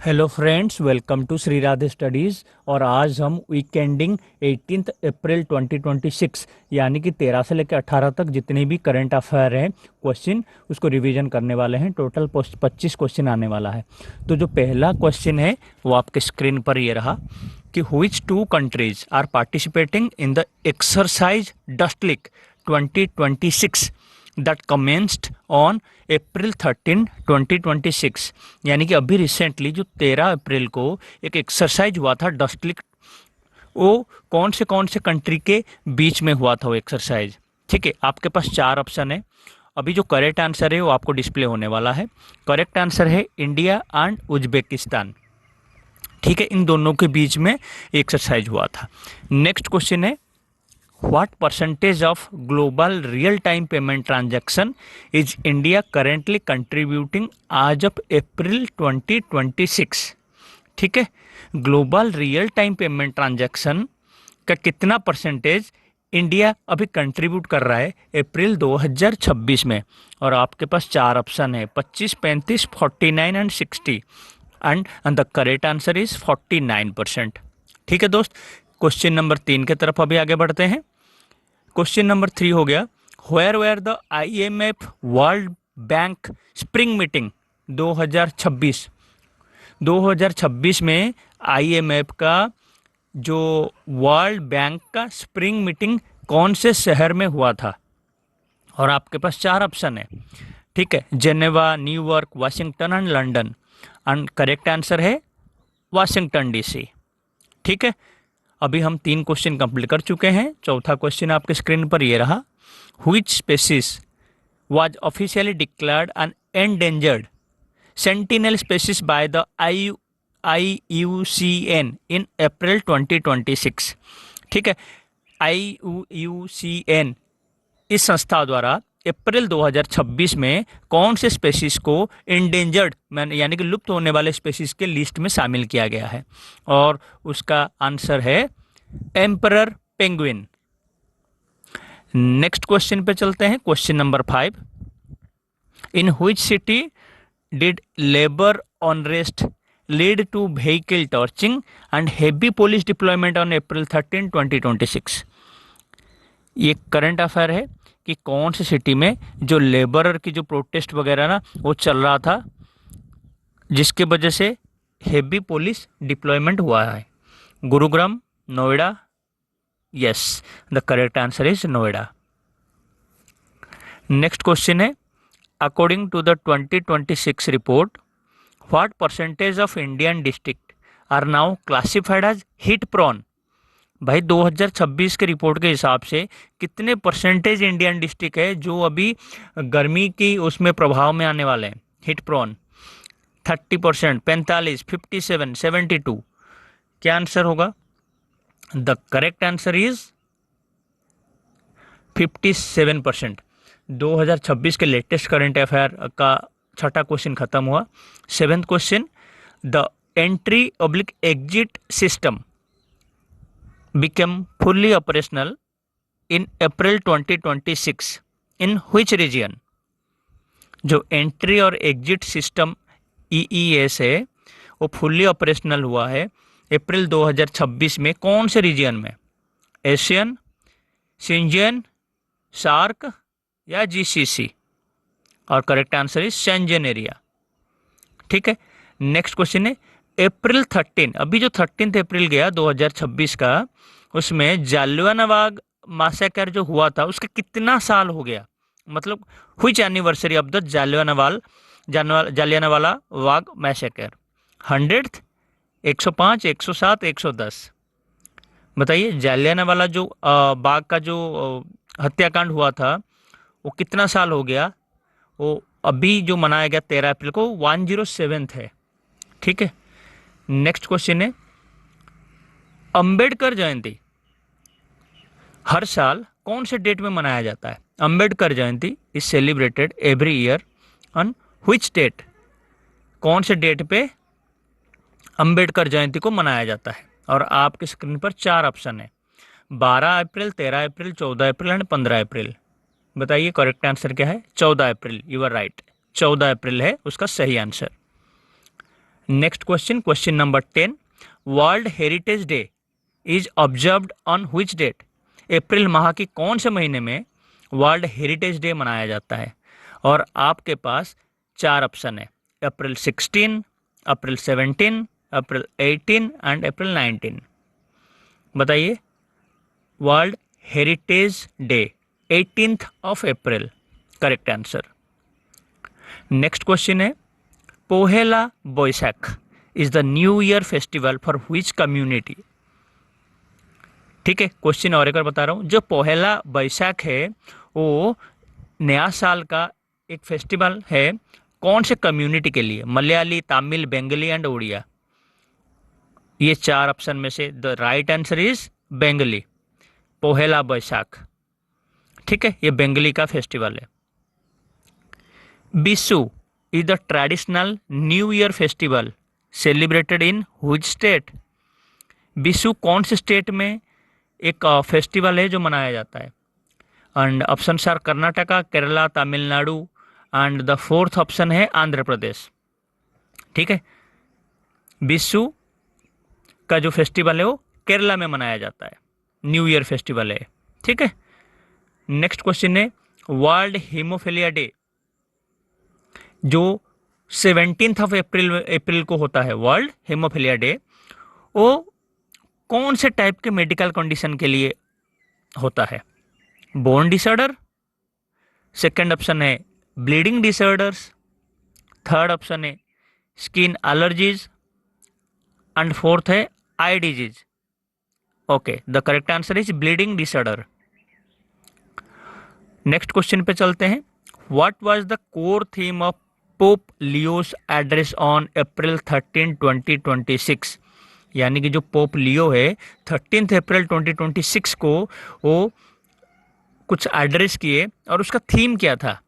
Hello friends, welcome to Shri Radhe studies. और आज हम वीक एंडिंग 18 अप्रैल 2026 यानी कि 13 से लेकर 18 तक जितने भी करंट अफेयर हैं क्वेश्चन उसको रिवीजन करने वाले हैं। टोटल 25 क्वेश्चन आने वाला है। तो जो पहला क्वेश्चन है वो आपके स्क्रीन पर ये रहा कि which two countries are participating in the exercise Dustlik 2026 that commenced on April 13, 2026। यानी कि अभी रिसेंटली जो 13 अप्रैल को एक एक्सरसाइज हुआ था डस्ट लीक, वो कौन से कंट्री के बीच में हुआ था वो एक्सरसाइज। ठीक है, आपके पास 4 ऑप्शन है। अभी जो करेक्ट आंसर है वो आपको डिस्प्ले होने वाला है। करेक्ट आंसर है इंडिया एंड उज्बेकिस्तान। ठीक है, इन दोनों के बीच में एक्सरसाइज हुआ था। नेक्स्ट क्वेश्चन है what percentage of global real time payment transaction is India currently contributing as of April 2026। ठीक है, global real time payment transaction का कितना परसेंटेज इंडिया अभी कंट्रीब्यूट कर रहा है अप्रैल 2026 में। और आपके पास 4 ऑप्शन है 25, 35, 49 and 60 and the correct answer is 49%। ठीक है दोस्त, क्वेश्चन नंबर 3 की तरफ अभी आगे बढ़ते हैं। क्वेश्चन नंबर 3 हो गया, where where the IMF world bank spring meeting 2026 में IMF का जो वर्ल्ड बैंक का स्प्रिंग मीटिंग कौन से शहर में हुआ था। और आपके पास 4 ऑप्शन है। ठीक है, Geneva, New York, Washington and London. And correct answer है वाशिंगटन DC। ठीक है, अभी हम 3 क्वेश्चन कंप्लीट कर चुके हैं। चौथा क्वेश्चन आपके स्क्रीन पर ये रहा, which species was officially declared an endangered sentinel species by the IUCN in April 2026। ठीक है, IUCN इस संस्था द्वारा अप्रैल 2026 में कौन से स्पेसीज को इंडेंजर्ड यानी कि लुप्त होने वाले स्पेसीज के लिस्ट में शामिल किया गया है। और उसका आंसर है एम्परर पेंगुइन। नेक्स्ट क्वेश्चन पे चलते हैं। Question number 5, in which city did labour unrest lead to vehicle torching and heavy police deployment on April 13, 2026। ये करंट अफेयर है कि कौन सी सिटी में जो लेबरर की जो प्रोटेस्ट वगैरह ना वो चल रहा था, जिसके वजह से हेवी पुलिस डिप्लॉयमेंट हुआ है। Gurugram, Noida. Yes, the correct answer is Noida. Next question है, according to the 2026 report what percentage of Indian district are now classified as heat prone. भाई 2026 के रिपोर्ट के हिसाब से कितने परसेंटेज इंडियन डिस्ट्रिक्ट है जो अभी गर्मी की उसमें प्रभाव में आने वाले हैं, हीट प्रोन। 30%, 45, 57, 72। क्या आंसर होगा? The correct answer is 57%। 2026 के लेटेस्ट करंट अफेयर का छठा क्वेश्चन खत्म हुआ। 7th question, the entry oblique exit system became fully operational in April 2026 in which region। जो एंट्री और एग्जिट सिस्टम EES है वो फुल्ली ऑपरेशनल हुआ है अप्रैल 2026 में कौन से रीजन में? एशियन, शेंजन, सार्क या GCC। और correct answer is Schengen area. ठीक है, नेक्स्ट क्वेश्चन है, अप्रैल 13, अभी जो 13 अप्रैल गया 2026 का, उसमें जालियानवाला मैसेकर जो हुआ था उसका कितना साल हो गया? मतलब which anniversary of the Jallianwala Bagh massacre. 100th, 105, 107, 110। बताइए, जालियानवाला जो बाग का जो हत्याकांड हुआ था वो कितना साल हो गया? वो अभी जो मनाया गया 13 अप्रैल को 107th है। ठीक है, नेक्स्ट क्वेश्चन है, अंबेडकर जयंती हर साल कौन से डेट में मनाया जाता है? Ambedkar Jayanti is celebrated every year on which date. कौन से डेट पे अंबेडकर जयंती को मनाया जाता है? और आपके स्क्रीन पर 4 ऑप्शन है, 12 अप्रैल, 13 अप्रैल, 14 अप्रैल एंड 15 अप्रैल। बताइए करेक्ट आंसर क्या है? 14 April. You are right, 14 April है उसका सही answer. Next question, question number 10, world heritage day is observed on which date? April माह की कौन से महीने में वर्ल्ड हेरिटेज डे मनाया जाता है? और आपके पास 4 ऑप्शन है, अप्रैल 16, अप्रैल 17, अप्रैल 18 एंड अप्रैल 19। बताइए। World heritage day 18th of April, correct answer. Next question है, Pohela Boishakh is the new year festival for which community? ठीक है, क्वेश्चन और एक बार बता रहा हूँ। जो पोहेला बैसाख है वो नया साल का एक फेस्टिवल है, कौन से कम्युनिटी के लिए? मलयाली, तमिल, बंगाली एंड उड़िया। ये 4 ऑप्शन में से the right answer is Bengali, Pohela Baisakh. ठीक है, ये बंगाली का फेस्टिवल है। Bishu is the traditional new year festival celebrated in which state? Bishu कौन से स्टेट में एक फेस्टिवल है जो मनाया जाता है? And option are Karnataka, Kerala, Tamil Nadu and the fourth option है आंध्र प्रदेश। ठीक है, बिशु का जो फेस्टिवल है वो केरला में मनाया जाता है, न्यू ईयर फेस्टिवल है। ठीक है, नेक्स्ट क्वेश्चन है, वर्ल्ड हीमोफीलिया डे जो 17th ऑफ अप्रैल को होता है, वर्ल्ड हीमोफीलिया डे, वो कौन से टाइप के मेडिकल कंडीशन के लिए होता है? बोन डिसऑर्डर, सेकंड ऑप्शन है ब्लीडिंग डिसऑर्डर्स, थर्ड ऑप्शन है स्किन एलर्जीज एंड फोर्थ है eye disease. Okay, the correct answer is bleeding disorder. Next question पे चलते हैं। What was the core theme of pope Leos address on April 13, 2026? यानी कि जो Pope Leo है 13 अप्रैल 2026 को वो कुछ एड्रेस किए, और उसका थीम क्या था?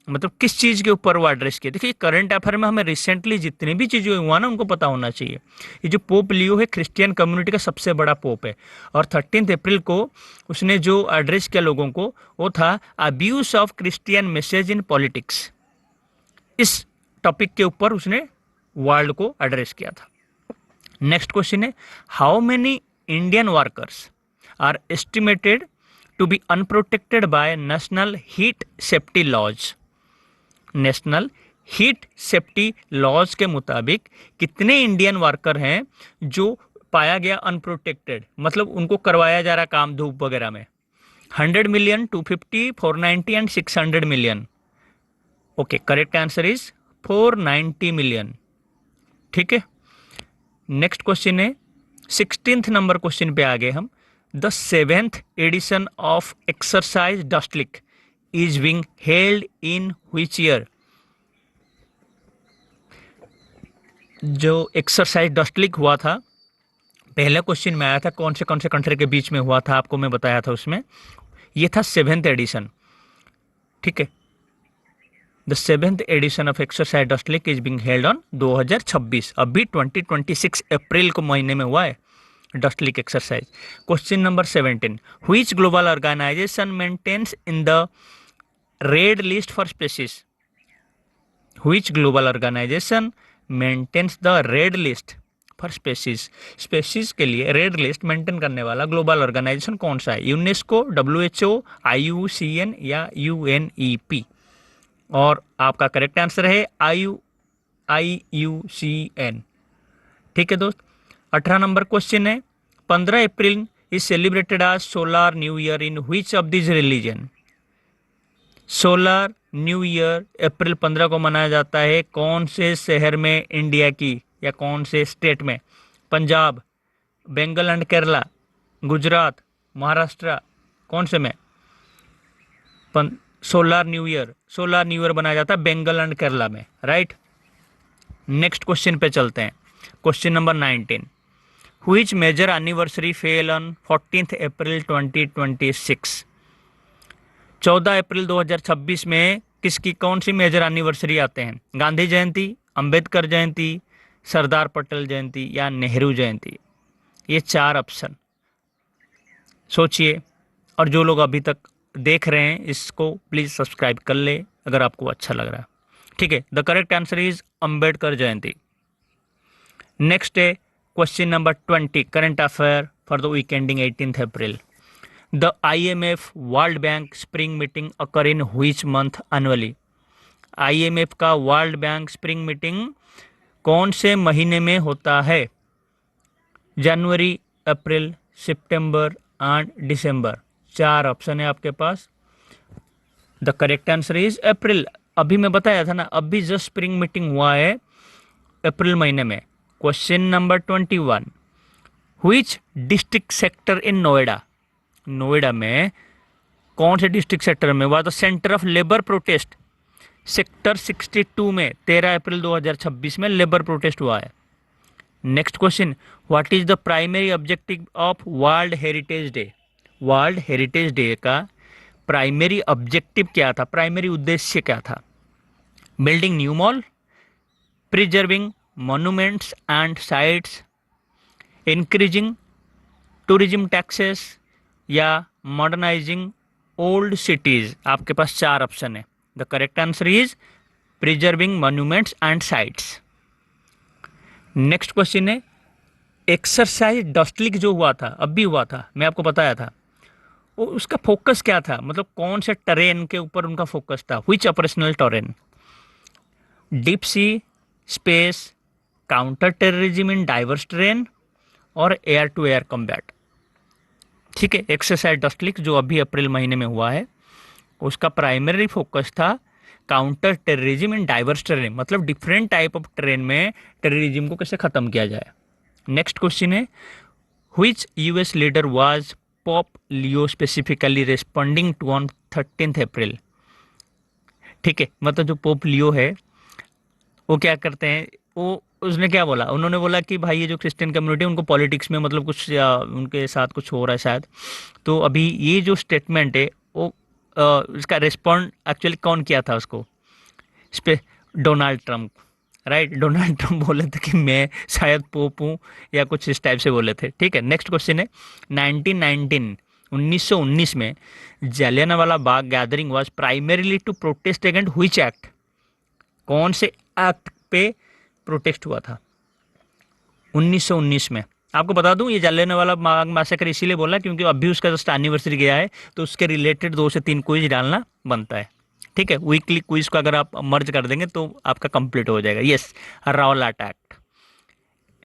मतलब किस चीज़ के ऊपर वो एड्रेस किए? देखिए, करंट अफेयर में हमें रिसेंटली जितनी भी चीज़ें हुआ ना उनको पता होना चाहिए। ये जो पोप लियो है क्रिश्चियन कम्युनिटी का सबसे बड़ा पोप है, और 13 अप्रैल को उसने जो एड्रेस किया लोगों को वो था abuse of Christian message in politics. इस टॉपिक के ऊपर उसने वर्ल्ड को एड्रेस किया था। नेक्स्ट क्वेश्चन है, how many Indian workers are estimated to be unprotected by national heat safety laws? National heat safety laws के मुताबिक कितने इंडियन वर्कर हैं जो पाया गया अनप्रोटेक्टेड, मतलब उनको करवाया जा रहा काम धूप वगैरह में? 100 million, 250, 490 and 600 million. Okay, correct answer is 490 million. ठीक है, नेक्स्ट क्वेश्चन है 16th नंबर क्वेश्चन पे आ गए हम। The 7th edition of exercise Dustlik is being held in which year? जो एक्सरसाइज डस्टलिक हुआ था, पहले क्वेश्चन में आया था कौन से कंट्री के बीच में हुआ था, आपको मैं बताया था उसमें, ये था 7th एडिशन। ठीक है, the 7th edition of exercise Dustlik is being held on 2026, अभी 2026 अप्रैल को महीने में हुआ है Dustlik exercise. Question number 17, which global organisation maintains in the red list for species? Which global organisation maintains the red list for species? Species के लिए red list maintain करने वाला ग्लोबल ऑर्गेनाइजेशन कौन सा है? यूनेस्को, WHO, IUCN या UNEP? और आपका करेक्ट आंसर है IUCN। ठीक है दोस्त, 18 नंबर क्वेश्चन है, 15 April is celebrated as solar new year in which of this religion? Solar new year April 15 को मनाया जाता है कौन से शहर में इंडिया की, या कौन से स्टेट में? पंजाब, बंगाल एंड केरला, गुजरात, महाराष्ट्र, कौन से में सोलर न्यू ईयर बनाया जाता है? बंगाल एंड केरला में, राइट। नेक्स्ट क्वेश्चन पे चलते हैं, question number 19, which major anniversary fell on 14th अप्रैल 2026? 14 अप्रैल 2026 में किसकी कौन सी मेजर एनिवर्सरी आते हैं? गांधी जयंती, अंबेडकर जयंती, सरदार पटेल जयंती या नेहरू जयंती? ये 4 ऑप्शन सोचिए, और जो लोग अभी तक देख रहे हैं इसको प्लीज़ सब्सक्राइब कर ले अगर आपको अच्छा लग रहा है। ठीक है, the correct answer is Ambedkar Jayanti. Next है question number 20, current affair for the week ending 18th April. The IMF world bank spring meeting occur in which month annually. IMF का वर्ल्ड बैंक स्प्रिंग मीटिंग कौन से महीने में होता है? जनवरी, अप्रैल, सितंबर and December. 4 option है आपके पास। The correct answer is April. अभी मैं बताया था ना, अभी जस्ट स्प्रिंग मीटिंग हुआ है अप्रैल महीने में। Question number 21, which district sector in Noida. Noida में कौन से डिस्ट्रिक्ट सेक्टर में हुआ? The centre of labour protest. Sector 62 में 13 अप्रैल 2026 में लेबर प्रोटेस्ट हुआ है। Next question, what is the primary objective of world heritage day. World heritage day का प्राइमरी ऑब्जेक्टिव क्या था, प्राइमरी उद्देश्य क्या था? Building new mall, preserving monuments and sites, increasing tourism taxes या मॉडर्नाइजिंग ओल्ड सिटीज। आपके पास 4 ऑप्शन है। The correct answer is preserving monuments and sites. Next question है, एक्सरसाइज डस्टलिक जो हुआ था, अभी हुआ था, मैं आपको बताया था, वो उसका फोकस क्या था, मतलब कौन से टेरेन के ऊपर उनका फोकस था? Which operational terrain? Deep sea, space, counter terrorism in diverse terrain और एयर टू एयर कॉम्बैट। ठीक है, एक्सरसाइज डस्टलिक जो अभी अप्रैल महीने में हुआ है, उसका प्राइमरी फोकस था counter terrorism in diverse terrain, मतलब डिफरेंट टाइप ऑफ टेरेन में टेररिज्म को कैसे खत्म किया जाए। नेक्स्ट क्वेश्चन है, which US leader was Pope Leo specifically responding to on 13th April. ठीक है, मतलब जो पोप लियो है वो क्या करते हैं, वो उसने क्या बोला, उन्होंने बोला कि भाई ये जो क्रिश्चियन कम्युनिटी उनको पॉलिटिक्स में मतलब कुछ उनके साथ कुछ हो रहा है शायद। तो अभी ये जो स्टेटमेंट है वो इसका रिस्पॉन्ड एक्चुअली कौन किया था उसको? इस पे Donald Trump, right. Donald Trump बोले थे कि मैं शायद पोप हूँ या कुछ इस टाइप से बोले थे। ठीक है, नेक्स्ट क्वेश्चन है, 1919 में Jallianwala Bagh gathering was primarily to protest against which act. कौन से एक्ट पे प्रोटेस्ट हुआ था 1919 में? आपको बता दूं, ये जलियांवाला बाग मैसेकर इसीलिए बोला क्योंकि अभी उसका जस्ट एनिवर्सरी गया है, तो उसके रिलेटेड 2 से 3 क्विज डालना बनता है। ठीक है, वीकली क्विज को अगर आप मर्ज कर देंगे तो आपका कंप्लीट हो जाएगा। यस, रौला अटैक।